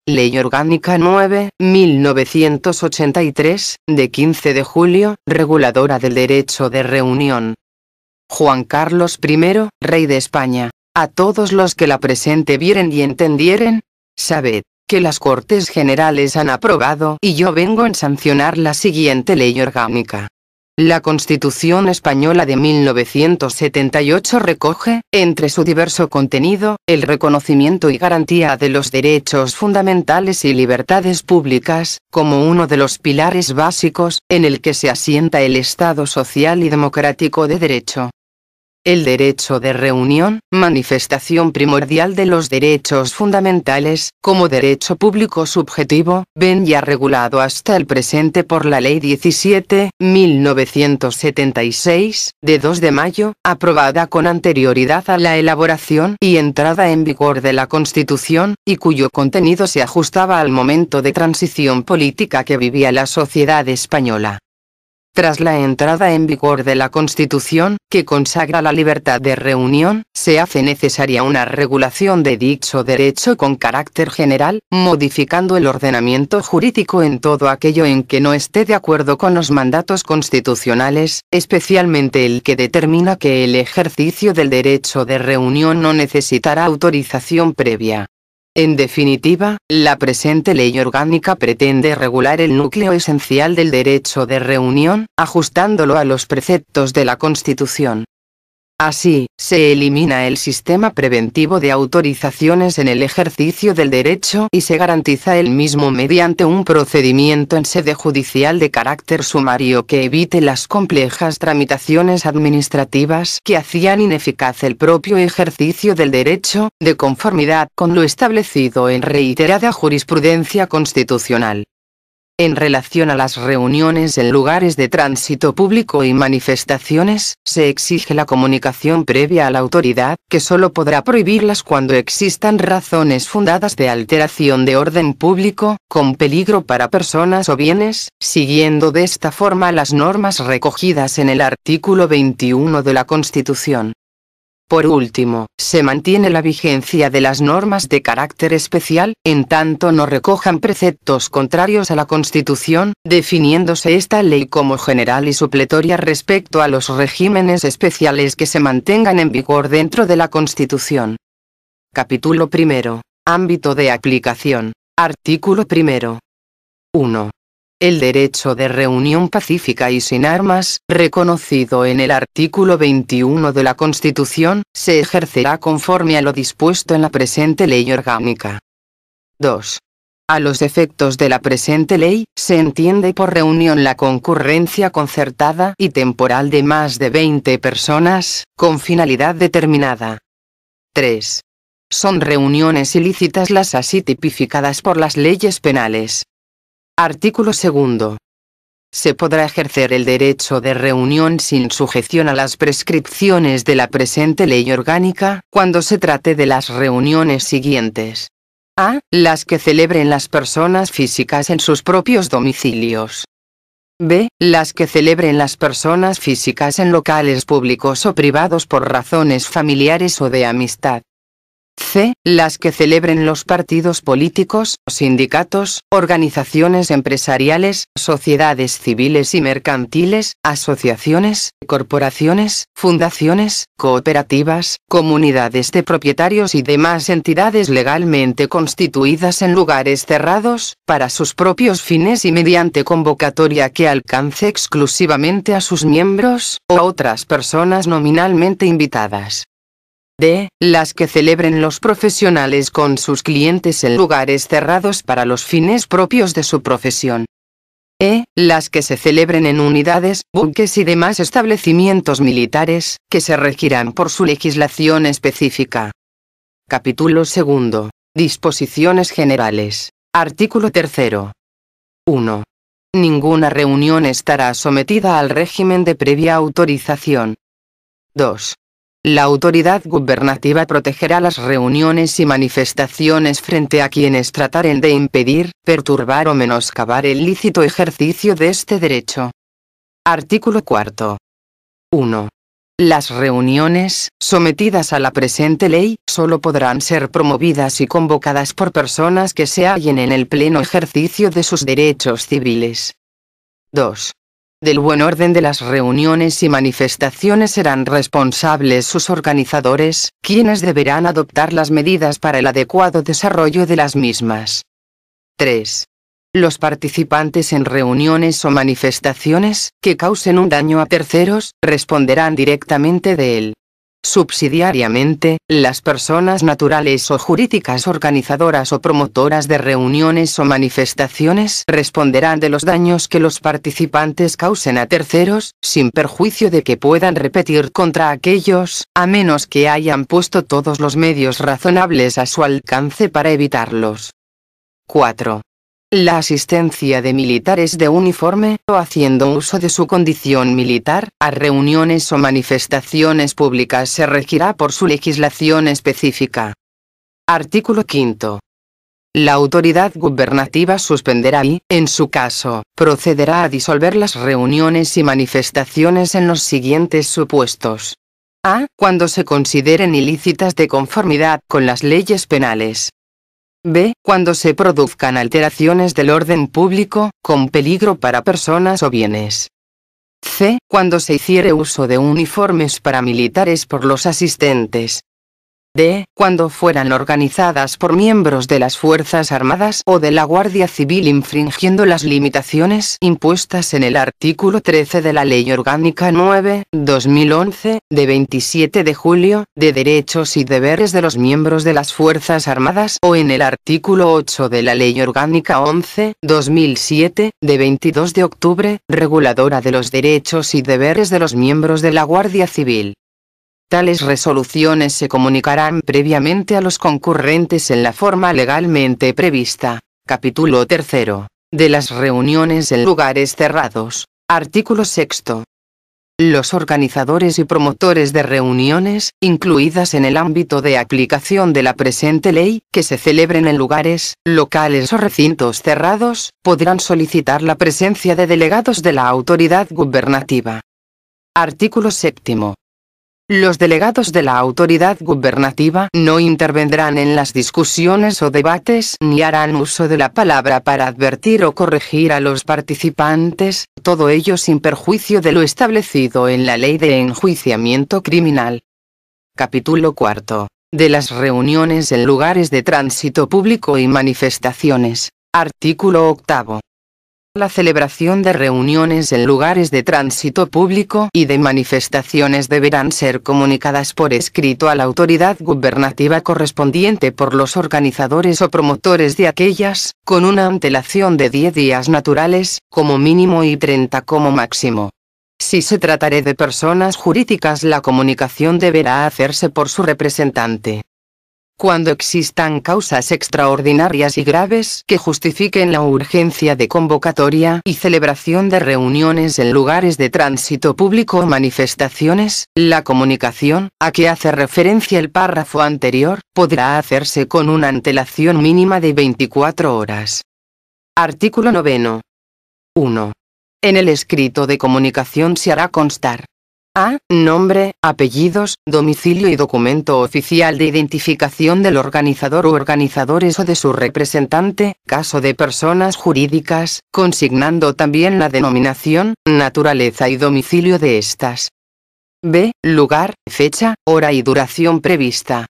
Ley Orgánica 9.1983, de 15 de julio, reguladora del derecho de reunión. Juan Carlos I, Rey de España. A todos los que la presente vieren y entendieren, sabed, que las Cortes Generales han aprobado y yo vengo en sancionar la siguiente ley orgánica. La Constitución Española de 1978 recoge, entre su diverso contenido, el reconocimiento y garantía de los derechos fundamentales y libertades públicas, como uno de los pilares básicos, en el que se asienta el Estado social y democrático de derecho. El derecho de reunión, manifestación primordial de los derechos fundamentales, como derecho público subjetivo, ven ya regulado hasta el presente por la Ley 17.1976, de 2 de mayo, aprobada con anterioridad a la elaboración y entrada en vigor de la Constitución, y cuyo contenido se ajustaba al momento de transición política que vivía la sociedad española. Tras la entrada en vigor de la Constitución, que consagra la libertad de reunión, se hace necesaria una regulación de dicho derecho con carácter general, modificando el ordenamiento jurídico en todo aquello en que no esté de acuerdo con los mandatos constitucionales, especialmente el que determina que el ejercicio del derecho de reunión no necesitará autorización previa. En definitiva, la presente ley orgánica pretende regular el núcleo esencial del derecho de reunión, ajustándolo a los preceptos de la Constitución. Así, se elimina el sistema preventivo de autorizaciones en el ejercicio del derecho y se garantiza el mismo mediante un procedimiento en sede judicial de carácter sumario que evite las complejas tramitaciones administrativas que hacían ineficaz el propio ejercicio del derecho, de conformidad con lo establecido en reiterada jurisprudencia constitucional. En relación a las reuniones en lugares de tránsito público y manifestaciones, se exige la comunicación previa a la autoridad, que solo podrá prohibirlas cuando existan razones fundadas de alteración de orden público, con peligro para personas o bienes, siguiendo de esta forma las normas recogidas en el artículo 21 de la Constitución. Por último, se mantiene la vigencia de las normas de carácter especial, en tanto no recojan preceptos contrarios a la Constitución, definiéndose esta ley como general y supletoria respecto a los regímenes especiales que se mantengan en vigor dentro de la Constitución. Capítulo primero. Ámbito de aplicación. Artículo primero. 1. El derecho de reunión pacífica y sin armas, reconocido en el artículo 21 de la Constitución, se ejercerá conforme a lo dispuesto en la presente ley orgánica. 2. A los efectos de la presente ley, se entiende por reunión la concurrencia concertada y temporal de más de 20 personas, con finalidad determinada. 3. Son reuniones ilícitas las así tipificadas por las leyes penales. Artículo segundo. Se podrá ejercer el derecho de reunión sin sujeción a las prescripciones de la presente ley orgánica, cuando se trate de las reuniones siguientes. A. Las que celebren las personas físicas en sus propios domicilios. B. Las que celebren las personas físicas en locales públicos o privados por razones familiares o de amistad. C. Las que celebren los partidos políticos, sindicatos, organizaciones empresariales, sociedades civiles y mercantiles, asociaciones, corporaciones, fundaciones, cooperativas, comunidades de propietarios y demás entidades legalmente constituidas en lugares cerrados, para sus propios fines y mediante convocatoria que alcance exclusivamente a sus miembros, o a otras personas nominalmente invitadas. D. Las que celebren los profesionales con sus clientes en lugares cerrados para los fines propios de su profesión. E. Las que se celebren en unidades, buques y demás establecimientos militares, que se regirán por su legislación específica. Capítulo segundo. Disposiciones generales. Artículo tercero. 1. Ninguna reunión estará sometida al régimen de previa autorización. 2. La autoridad gubernativa protegerá las reuniones y manifestaciones frente a quienes trataren de impedir, perturbar o menoscabar el lícito ejercicio de este derecho. Artículo cuarto. 1. Las reuniones, sometidas a la presente ley, solo podrán ser promovidas y convocadas por personas que se hallen en el pleno ejercicio de sus derechos civiles. 2. Del buen orden de las reuniones y manifestaciones serán responsables sus organizadores, quienes deberán adoptar las medidas para el adecuado desarrollo de las mismas. 3. Los participantes en reuniones o manifestaciones, que causen un daño a terceros, responderán directamente de él. Subsidiariamente, las personas naturales o jurídicas organizadoras o promotoras de reuniones o manifestaciones responderán de los daños que los participantes causen a terceros, sin perjuicio de que puedan repetir contra aquellos, a menos que hayan puesto todos los medios razonables a su alcance para evitarlos. 4. La asistencia de militares de uniforme, o haciendo uso de su condición militar, a reuniones o manifestaciones públicas se regirá por su legislación específica. Artículo 5. La autoridad gubernativa suspenderá y, en su caso, procederá a disolver las reuniones y manifestaciones en los siguientes supuestos. A. Cuando se consideren ilícitas de conformidad con las leyes penales. B. Cuando se produzcan alteraciones del orden público, con peligro para personas o bienes. C. Cuando se hiciere uso de uniformes paramilitares por los asistentes. D. Cuando fueran organizadas por miembros de las Fuerzas Armadas o de la Guardia Civil infringiendo las limitaciones impuestas en el artículo 13 de la Ley Orgánica 9/2011, de 27 de julio, de derechos y deberes de los miembros de las Fuerzas Armadas o en el artículo 8 de la Ley Orgánica 11/2007, de 22 de octubre, reguladora de los derechos y deberes de los miembros de la Guardia Civil. Tales resoluciones se comunicarán previamente a los concurrentes en la forma legalmente prevista. Capítulo 3. De las reuniones en lugares cerrados. Artículo 6. Los organizadores y promotores de reuniones, incluidas en el ámbito de aplicación de la presente ley, que se celebren en lugares, locales o recintos cerrados, podrán solicitar la presencia de delegados de la autoridad gubernativa. Artículo 7. Los delegados de la autoridad gubernativa no intervendrán en las discusiones o debates ni harán uso de la palabra para advertir o corregir a los participantes, todo ello sin perjuicio de lo establecido en la Ley de Enjuiciamiento Criminal. Capítulo 4. De las reuniones en lugares de tránsito público y manifestaciones. Artículo 8. La celebración de reuniones en lugares de tránsito público y de manifestaciones deberán ser comunicadas por escrito a la autoridad gubernativa correspondiente por los organizadores o promotores de aquellas, con una antelación de 10 días naturales, como mínimo y 30 como máximo. Si se tratare de personas jurídicas, la comunicación deberá hacerse por su representante. Cuando existan causas extraordinarias y graves que justifiquen la urgencia de convocatoria y celebración de reuniones en lugares de tránsito público o manifestaciones, la comunicación, a que hace referencia el párrafo anterior, podrá hacerse con una antelación mínima de 24 horas. Artículo 9. 1. En el escrito de comunicación se hará constar: A. Nombre, apellidos, domicilio y documento oficial de identificación del organizador u organizadores o de su representante, caso de personas jurídicas, consignando también la denominación, naturaleza y domicilio de estas. B. Lugar, fecha, hora y duración prevista.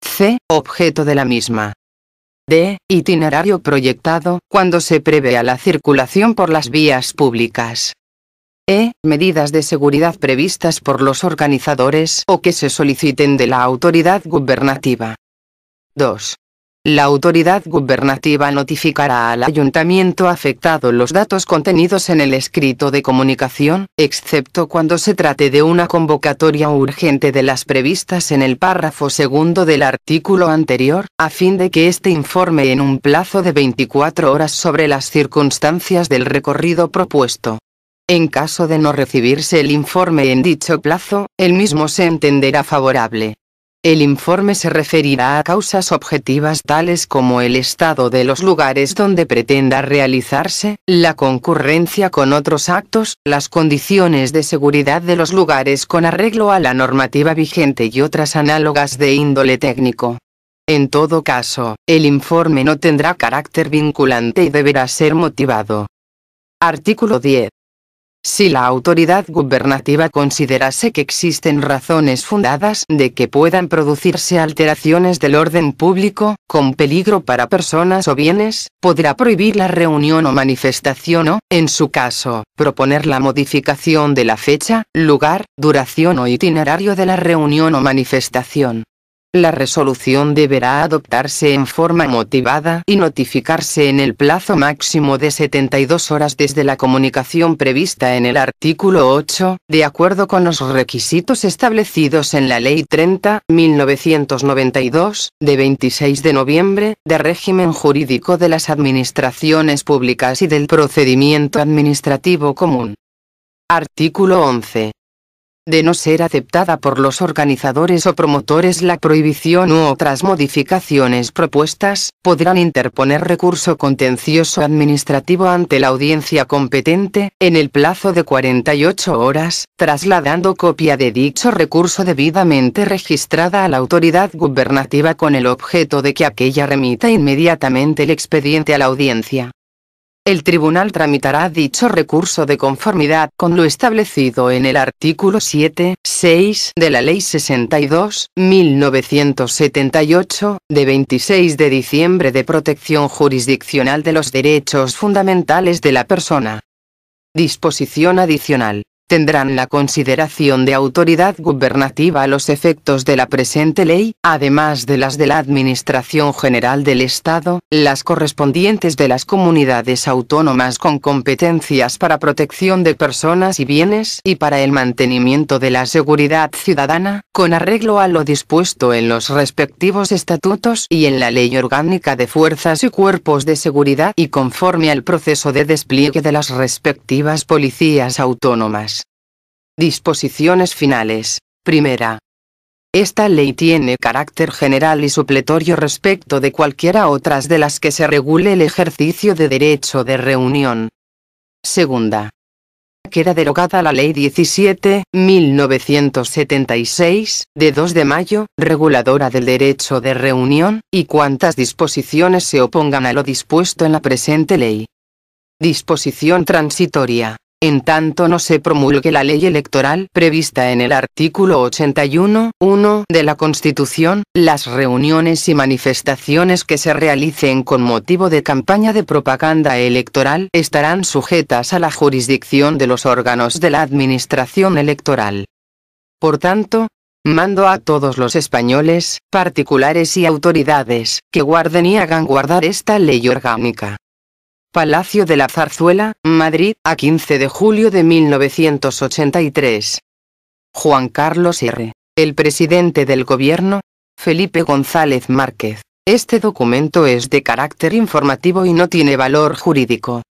C. Objeto de la misma. D. Itinerario proyectado, cuando se prevea la circulación por las vías públicas. E. Medidas de seguridad previstas por los organizadores o que se soliciten de la autoridad gubernativa. 2. La autoridad gubernativa notificará al ayuntamiento afectado los datos contenidos en el escrito de comunicación, excepto cuando se trate de una convocatoria urgente de las previstas en el párrafo segundo del artículo anterior, a fin de que éste informe en un plazo de 24 horas sobre las circunstancias del recorrido propuesto. En caso de no recibirse el informe en dicho plazo, el mismo se entenderá favorable. El informe se referirá a causas objetivas tales como el estado de los lugares donde pretenda realizarse, la concurrencia con otros actos, las condiciones de seguridad de los lugares con arreglo a la normativa vigente y otras análogas de índole técnico. En todo caso, el informe no tendrá carácter vinculante y deberá ser motivado. Artículo 10. Si la autoridad gubernativa considerase que existen razones fundadas de que puedan producirse alteraciones del orden público, con peligro para personas o bienes, podrá prohibir la reunión o manifestación o, en su caso, proponer la modificación de la fecha, lugar, duración o itinerario de la reunión o manifestación. La resolución deberá adoptarse en forma motivada y notificarse en el plazo máximo de 72 horas desde la comunicación prevista en el artículo 8, de acuerdo con los requisitos establecidos en la Ley 30/1992, de 26 de noviembre, de régimen jurídico de las administraciones públicas y del procedimiento administrativo común. Artículo 11. De no ser aceptada por los organizadores o promotores la prohibición u otras modificaciones propuestas, podrán interponer recurso contencioso administrativo ante la audiencia competente, en el plazo de 48 horas, trasladando copia de dicho recurso debidamente registrada a la autoridad gubernativa con el objeto de que aquella remita inmediatamente el expediente a la audiencia. El tribunal tramitará dicho recurso de conformidad con lo establecido en el artículo 7.6 de la Ley 62/1978, de 26 de diciembre de protección jurisdiccional de los derechos fundamentales de la persona. Disposición adicional. Tendrán la consideración de autoridad gubernativa a los efectos de la presente ley, además de las de la Administración General del Estado, las correspondientes de las comunidades autónomas con competencias para protección de personas y bienes y para el mantenimiento de la seguridad ciudadana, con arreglo a lo dispuesto en los respectivos estatutos y en la Ley Orgánica de Fuerzas y Cuerpos de Seguridad y conforme al proceso de despliegue de las respectivas policías autónomas. Disposiciones finales. Primera. Esta ley tiene carácter general y supletorio respecto de cualquiera otras de las que se regule el ejercicio de derecho de reunión. Segunda. Queda derogada la Ley 17/1976, de 2 de mayo, reguladora del derecho de reunión, y cuantas disposiciones se opongan a lo dispuesto en la presente ley. Disposición transitoria. En tanto no se promulgue la ley electoral prevista en el artículo 81.1 de la Constitución, las reuniones y manifestaciones que se realicen con motivo de campaña de propaganda electoral estarán sujetas a la jurisdicción de los órganos de la Administración electoral. Por tanto, mando a todos los españoles, particulares y autoridades, que guarden y hagan guardar esta ley orgánica. Palacio de la Zarzuela, Madrid, a 15 de julio de 1983. Juan Carlos R. El presidente del gobierno, Felipe González Márquez. Este documento es de carácter informativo y no tiene valor jurídico.